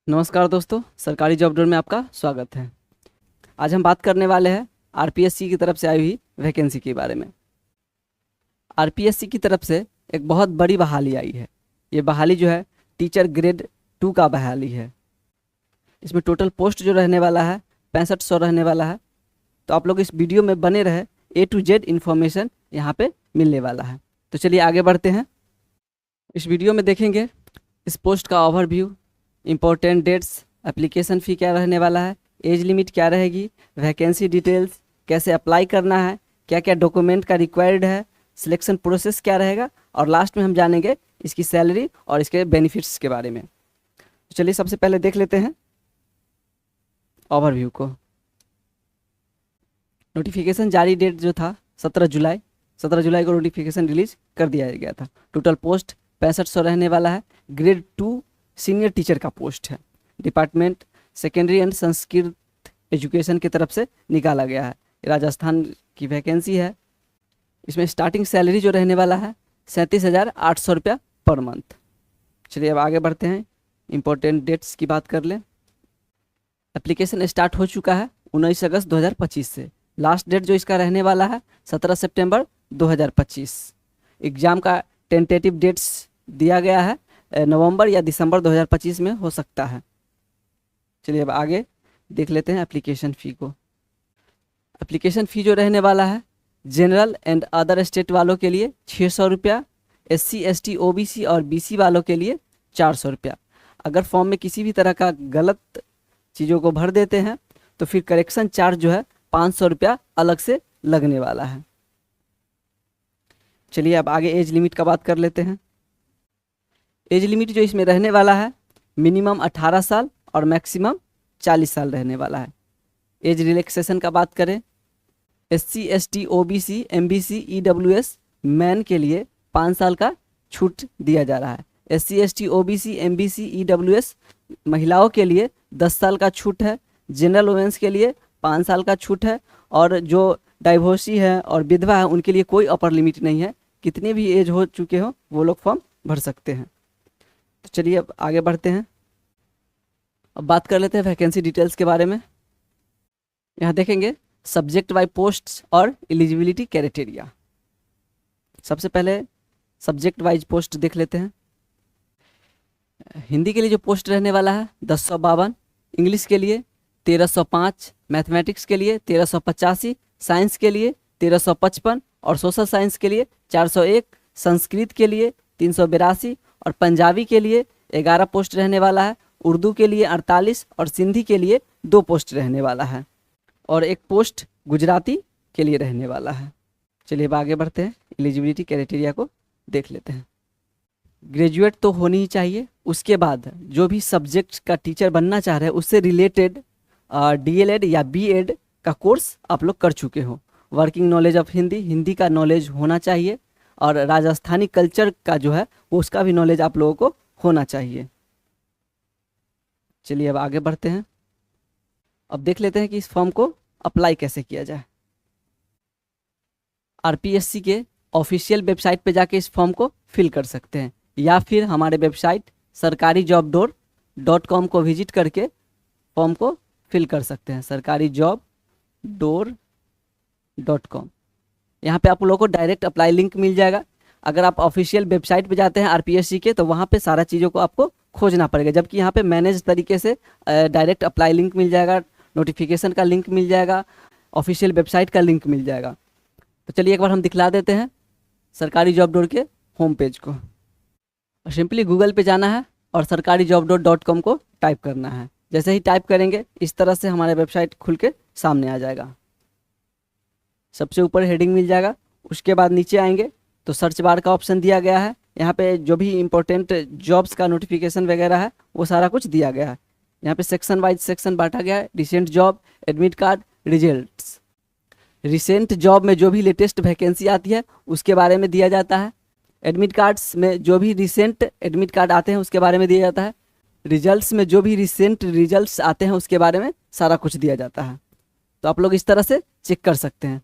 नमस्कार दोस्तों, सरकारी जॉब डोर में आपका स्वागत है। आज हम बात करने वाले हैं आरपीएससी की तरफ से आई हुई वैकेंसी के बारे में। आरपीएससी की तरफ से एक बहुत बड़ी बहाली आई है। ये बहाली जो है टीचर ग्रेड 2 का बहाली है। इसमें टोटल पोस्ट जो रहने वाला है 6500 रहने वाला है। तो आप लोग इस वीडियो में बने रहे, A to Z इन्फॉर्मेशन यहाँ पे मिलने वाला है। तो चलिए आगे बढ़ते हैं। इस वीडियो में देखेंगे इस पोस्ट का overview, important dates, application fee क्या रहने वाला है, एज लिमिट क्या रहेगी, वैकेंसी डिटेल्स, कैसे अप्लाई करना है, क्या क्या डॉक्यूमेंट का रिक्वायर्ड है, सिलेक्शन प्रोसेस क्या रहेगा, और लास्ट में हम जानेंगे इसकी सैलरी और इसके बेनिफिट्स के बारे में। तो चलिए सबसे पहले देख लेते हैं ओवरव्यू को। नोटिफिकेशन जारी डेट जो था 17 जुलाई को नोटिफिकेशन रिलीज कर दिया गया था। टोटल पोस्ट 6500 रहने वाला है। ग्रेड 2 सीनियर टीचर का पोस्ट है। Department secondary and Sanskrit education की तरफ से निकाला गया है। राजस्थान की वैकेंसी है। इसमें स्टार्टिंग सैलरी जो रहने वाला है 37,800 रुपया पर मंथ। चलिए अब आगे बढ़ते हैं, इंपॉर्टेंट डेट्स की बात कर लें। एप्लीकेशन स्टार्ट हो चुका है 19 अगस्त 2025 से। लास्ट डेट जो इसका रहने वाला है 17 सितंबर 2025। एग्ज़ाम का टेंटेटिव डेट्स दिया गया है नवंबर या दिसंबर 2025 में हो सकता है। चलिए अब आगे देख लेते हैं एप्लीकेशन फ़ी को। एप्लीकेशन फ़ी जो रहने वाला है जनरल एंड अदर स्टेट वालों के लिए 600 रुपया, SC ST OBC और BC वालों के लिए 400 रुपया। अगर फॉर्म में किसी भी तरह का गलत चीज़ों को भर देते हैं तो फिर करेक्शन चार्ज जो है 500 रुपया अलग से लगने वाला है। चलिए अब आगे एज लिमिट का बात कर लेते हैं। एज लिमिट जो इसमें रहने वाला है मिनिमम 18 साल और मैक्सिमम 40 साल रहने वाला है। एज रिलैक्सेशन का बात करें, SC ST OBC MBC EWS man के लिए 5 साल का छूट दिया जा रहा है। SC ST OBC MBC EWS महिलाओं के लिए 10 साल का छूट है। जनरल वुमेंस के लिए 5 साल का छूट है। और जो डाइवोर्सी है और विधवा है उनके लिए कोई अपर लिमिट नहीं है। कितने भी एज हो चुके हो वो लोग फॉर्म भर सकते हैं। तो चलिए अब आगे बढ़ते हैं। अब बात कर लेते हैं वैकेंसी डिटेल्स के बारे में। यहाँ देखेंगे सब्जेक्ट वाइज पोस्ट्स और एलिजिबिलिटी क्राइटेरिया। सबसे पहले सब्जेक्ट वाइज पोस्ट देख लेते हैं। हिंदी के लिए जो पोस्ट रहने वाला है 1052, इंग्लिश के लिए 1305, मैथमेटिक्स के लिए 1385, साइंस के लिए 1355 और सोशल साइंस के लिए 401, संस्कृत के लिए 382 और पंजाबी के लिए 11 पोस्ट रहने वाला है। उर्दू के लिए 48 और सिंधी के लिए 2 पोस्ट रहने वाला है और 1 पोस्ट गुजराती के लिए रहने वाला है। चलिए अब आगे बढ़ते हैं, एलिजिबिलिटी क्राइटेरिया को देख लेते हैं। ग्रेजुएट तो होनी ही चाहिए। उसके बाद जो भी सब्जेक्ट का टीचर बनना चाह रहे हैं उससे रिलेटेड DLED या BEd का कोर्स आप लोग कर चुके हो। वर्किंग नॉलेज ऑफ हिंदी का नॉलेज होना चाहिए और राजस्थानी कल्चर का जो है वो उसका भी नॉलेज आप लोगों को होना चाहिए। चलिए अब आगे बढ़ते हैं। अब देख लेते हैं कि इस फॉर्म को अप्लाई कैसे किया जाए। आरपीएससी के ऑफिशियल वेबसाइट पे जाके इस फॉर्म को फिल कर सकते हैं या फिर हमारे वेबसाइट sarkarijobdoor.com को विजिट करके फॉर्म को फिल कर सकते हैं। sarkarijobdoor.com यहाँ पे आप लोगों को डायरेक्ट अप्लाई लिंक मिल जाएगा। अगर आप ऑफिशियल वेबसाइट पे जाते हैं आरपीएससी के तो वहाँ पे सारा चीज़ों को आपको खोजना पड़ेगा, जबकि यहाँ पे मैनेज तरीके से डायरेक्ट अप्लाई लिंक मिल जाएगा, नोटिफिकेशन का लिंक मिल जाएगा, ऑफिशियल वेबसाइट का लिंक मिल जाएगा। तो चलिए एक बार हम दिखला देते हैं सरकारी जॉब डोर के होम पेज को। सिंपली गूगल पे जाना है और sarkarijobdoor.com को टाइप करना है। जैसे ही टाइप करेंगे इस तरह से हमारे वेबसाइट खुल के सामने आ जाएगा। सबसे ऊपर हेडिंग मिल जाएगा। उसके बाद नीचे आएंगे तो सर्च बार का ऑप्शन दिया गया है। यहाँ पे जो भी इम्पोर्टेंट जॉब्स का नोटिफिकेशन वगैरह है वो सारा कुछ दिया गया है। यहाँ पे सेक्शन वाइज सेक्शन बांटा गया है। Recent job, admit card, results. Recent job में जो भी लेटेस्ट वैकेंसी आती है उसके बारे में दिया जाता है। एडमिट कार्ड्स में जो भी रिसेंट एडमिट कार्ड आते हैं उसके बारे में दिया जाता है। रिजल्ट्स में जो भी रिसेंट रिजल्ट्स आते हैं उसके बारे में सारा कुछ दिया जाता है। तो आप लोग इस तरह से चेक कर सकते हैं।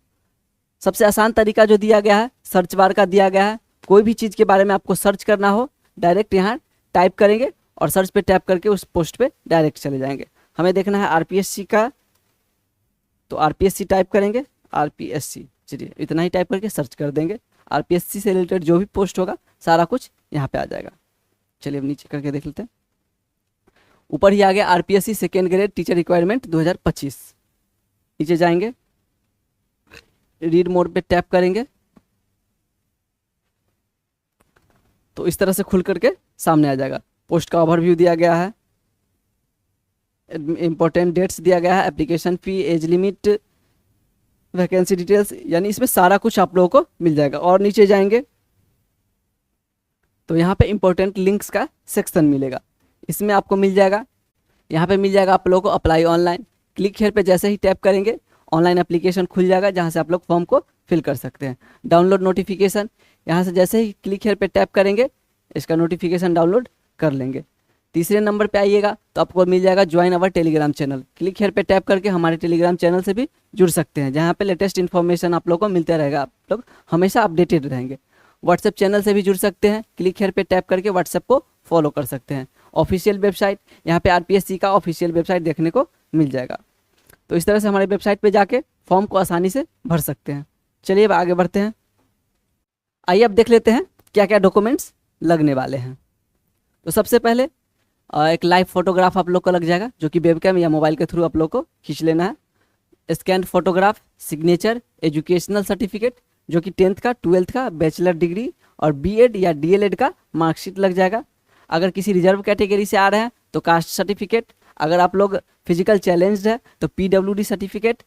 सबसे आसान तरीका जो दिया गया है सर्च बार का दिया गया है। कोई भी चीज़ के बारे में आपको सर्च करना हो डायरेक्ट यहाँ टाइप करेंगे और सर्च पे टैप करके उस पोस्ट पे डायरेक्ट चले जाएंगे। हमें देखना है आरपीएससी का, तो आरपीएससी टाइप करेंगे, आरपीएससी, चलिए इतना ही टाइप करके सर्च कर देंगे। आरपीएससी से रिलेटेड जो भी पोस्ट होगा सारा कुछ यहाँ पे आ जाएगा। चलिए अब नीचे करके देख लेते हैं। ऊपर ही आ गया RPSC second grade teacher requirement 2025। नीचे जाएंगे, रीड मोड पे टैप करेंगे तो इस तरह से खुल करके सामने आ जाएगा। पोस्ट का ओवरव्यू दिया गया है, इंपॉर्टेंट डेट्स दिया गया है, application fee, age limit, vacancy details, यानी इसमें सारा कुछ आप लोगों को मिल जाएगा। और नीचे जाएंगे तो यहाँ पे इंपॉर्टेंट लिंक्स का सेक्शन मिलेगा, इसमें आपको मिल जाएगा, यहाँ पे मिल जाएगा आप लोगों को अप्लाई ऑनलाइन। क्लिक हेयर पे जैसे ही टैप करेंगे ऑनलाइन एप्लीकेशन खुल जाएगा जहाँ से आप लोग फॉर्म को फिल कर सकते हैं। डाउनलोड नोटिफिकेशन, यहाँ से जैसे ही क्लिक हेयर पे टैप करेंगे इसका नोटिफिकेशन डाउनलोड कर लेंगे। तीसरे नंबर पे आइएगा तो आपको मिल जाएगा join our Telegram channel. Click here पे टैप करके हमारे टेलीग्राम चैनल से भी जुड़ सकते हैं, जहाँ पे लेटेस्ट इन्फॉर्मेशन आप लोग को मिलता रहेगा, आप लोग हमेशा अपडेटेड रहेंगे। व्हाट्सएप चैनल से भी जुड़ सकते हैं, क्लिक हेयर पे टैप करके व्हाट्सएप को फॉलो कर सकते हैं। ऑफिशियल वेबसाइट, यहाँ पे आरपीएससी का ऑफिशियल वेबसाइट देखने को मिल जाएगा। तो इस तरह से हमारे वेबसाइट पे जाके फॉर्म को आसानी से भर सकते हैं। चलिए अब आगे बढ़ते हैं। आइए अब देख लेते हैं क्या क्या डॉक्यूमेंट्स लगने वाले हैं। तो सबसे पहले एक लाइव फोटोग्राफ आप लोग को लग जाएगा, जो कि वेबकैम या मोबाइल के थ्रू आप लोग को खींच लेना है। Scan photograph, signature, educational certificate जो कि 10th का, 12th का, बैचलर डिग्री और बीएड या डीएलएड का मार्कशीट लग जाएगा। अगर किसी रिजर्व कैटेगरी से आ रहे हैं तो कास्ट सर्टिफिकेट, अगर आप लोग फिजिकल चैलेंज्ड है तो पीडब्ल्यूडी सर्टिफिकेट,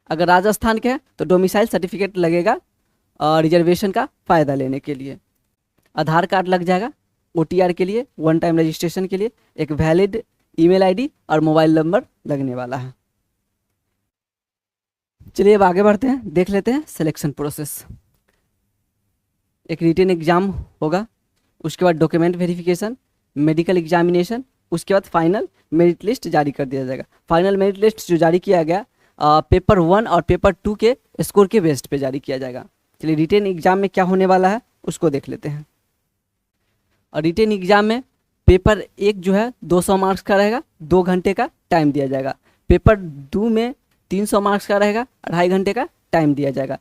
अगर राजस्थान के हैं तो डोमिसाइल सर्टिफिकेट लगेगा और रिजर्वेशन का फ़ायदा लेने के लिए। आधार कार्ड लग जाएगा ओटीआर के लिए, वन टाइम रजिस्ट्रेशन के लिए। एक वैलिड ईमेल आईडी और मोबाइल नंबर लगने वाला है। चलिए अब आगे बढ़ते हैं, देख लेते हैं सिलेक्शन प्रोसेस। एक रिटन एग्जाम होगा, उसके बाद डॉक्यूमेंट वेरिफिकेशन, मेडिकल एग्जामिनेशन, उसके बाद फाइनल मेरिट लिस्ट जारी कर दिया जाएगा। फाइनल मेरिट लिस्ट जो जारी किया गया पेपर 1 और पेपर 2 के स्कोर के बेस्ड पे जारी किया जाएगा। चलिए रिटन एग्जाम में क्या होने वाला है उसको देख लेते हैं। और रिटन एग्जाम में पेपर 1 जो है 200 मार्क्स का रहेगा, 2 घंटे का टाइम दिया जाएगा। पेपर 2 में 300 मार्क्स का रहेगा, 2.5 घंटे का टाइम दिया जाएगा।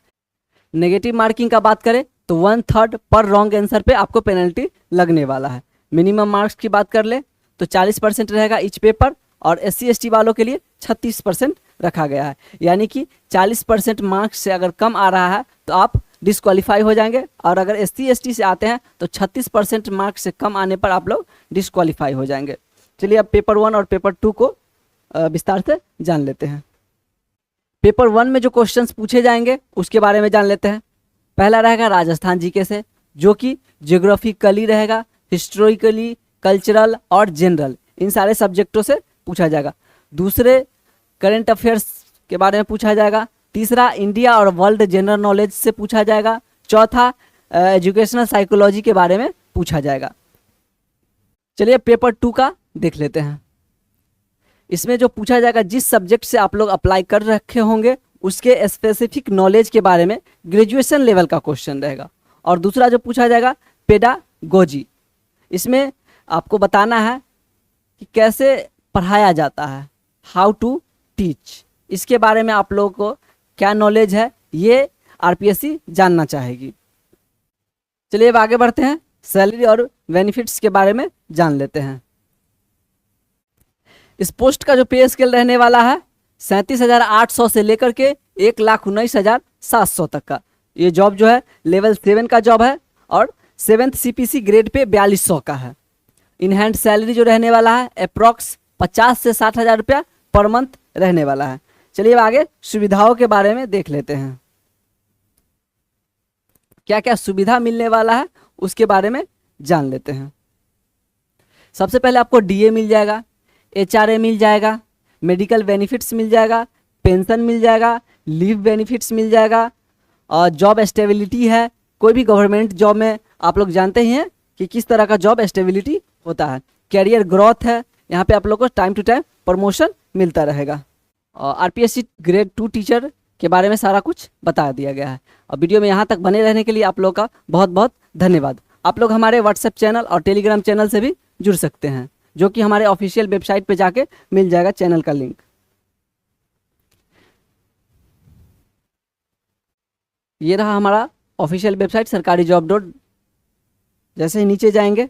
नेगेटिव मार्किंग का बात करें तो 1/3 पर रॉन्ग आंसर पे आपको पेनल्टी लगने वाला है। मिनिमम मार्क्स की बात कर ले तो 40% रहेगा ईच पेपर, और SC ST वालों के लिए 36% रखा गया है। यानी कि 40% मार्क्स से अगर कम आ रहा है तो आप डिस्क्वालीफाई हो जाएंगे, और अगर SC ST से आते हैं तो 36% मार्क्स से कम आने पर आप लोग डिस्क्वालीफाई हो जाएंगे। चलिए अब पेपर 1 और पेपर 2 को विस्तार से जान लेते हैं। पेपर 1 में जो क्वेश्चंस पूछे जाएंगे उसके बारे में जान लेते हैं। पहला रहेगा राजस्थान जीके से, जो कि ज्योग्राफिकली रहेगा, हिस्टोरिकली, कल्चरल और जनरल, इन सारे सब्जेक्टों से पूछा जाएगा। दूसरे करंट अफेयर्स के बारे में पूछा जाएगा। तीसरा इंडिया और वर्ल्ड जनरल नॉलेज से पूछा जाएगा। चौथा एजुकेशनल साइकोलॉजी के बारे में पूछा जाएगा। चलिए पेपर 2 का देख लेते हैं। इसमें जो पूछा जाएगा, जिस सब्जेक्ट से आप लोग अप्लाई कर रखे होंगे उसके स्पेसिफिक नॉलेज के बारे में ग्रेजुएशन लेवल का क्वेश्चन रहेगा। और दूसरा जो पूछा जाएगा पेडागोजी, इसमें आपको बताना है कि कैसे पढ़ाया जाता है, हाउ टू टीच, इसके बारे में आप लोगों को क्या नॉलेज है ये आरपीएससी जानना चाहेगी। चलिए अब आगे बढ़ते हैं, सैलरी और बेनिफिट्स के बारे में जान लेते हैं। इस पोस्ट का जो पे स्केल रहने वाला है 37,800 से लेकर के 1,19,700 तक का। ये जॉब जो है लेवल 7 का जॉब है और 7th CPC ग्रेड पे 4200 का है। इन हैंड सैलरी जो रहने वाला है अप्रॉक्स 50 से 60,000 रुपया पर मंथ रहने वाला है। चलिए अब आगे सुविधाओं के बारे में देख लेते हैं, क्या क्या सुविधा मिलने वाला है उसके बारे में जान लेते हैं। सबसे पहले आपको DA मिल जाएगा, HRA मिल जाएगा, मेडिकल बेनिफिट्स मिल जाएगा, पेंशन मिल जाएगा, लीव बेनिफिट्स मिल जाएगा, और जॉब स्टेबिलिटी है। कोई भी गवर्नमेंट जॉब में आप लोग जानते ही हैं कि किस तरह का जॉब स्टेबिलिटी होता है। कैरियर ग्रोथ है, यहाँ पे आप लोग को टाइम टू टाइम प्रमोशन मिलता रहेगा। और आरपीएससी ग्रेड 2 टीचर के बारे में सारा कुछ बता दिया गया है। और वीडियो में यहाँ तक बने रहने के लिए आप लोग का बहुत बहुत धन्यवाद। आप लोग हमारे व्हाट्सएप चैनल और टेलीग्राम चैनल से भी जुड़ सकते हैं, जो कि हमारे ऑफिशियल वेबसाइट पे जाके मिल जाएगा चैनल का लिंक। ये रहा हमारा ऑफिशियल वेबसाइट सरकारी जॉब डॉट। जैसे ही नीचे जाएंगे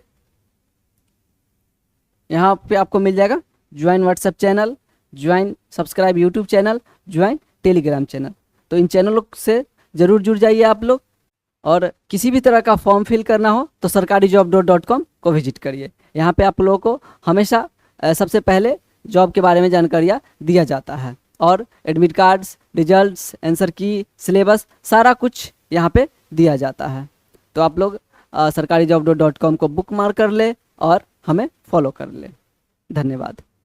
यहाँ पे आपको मिल जाएगा join WhatsApp channel, join subscribe YouTube channel, join Telegram channel. तो इन चैनलों से ज़रूर जुड़ जाइए आप लोग। और किसी भी तरह का फॉर्म फिल करना हो तो सरकारी जॉब डॉट कॉम को विजिट करिए। यहाँ पे आप लोगों को हमेशा सबसे पहले जॉब के बारे में जानकारियाँ दिया जाता है, और एडमिट कार्ड्स, रिजल्ट्स, आंसर की, सिलेबस, सारा कुछ यहाँ पे दिया जाता है। तो आप लोग सरकारी जॉब डॉट कॉम को बुक मार्क कर ले और हमें फॉलो कर ले। धन्यवाद।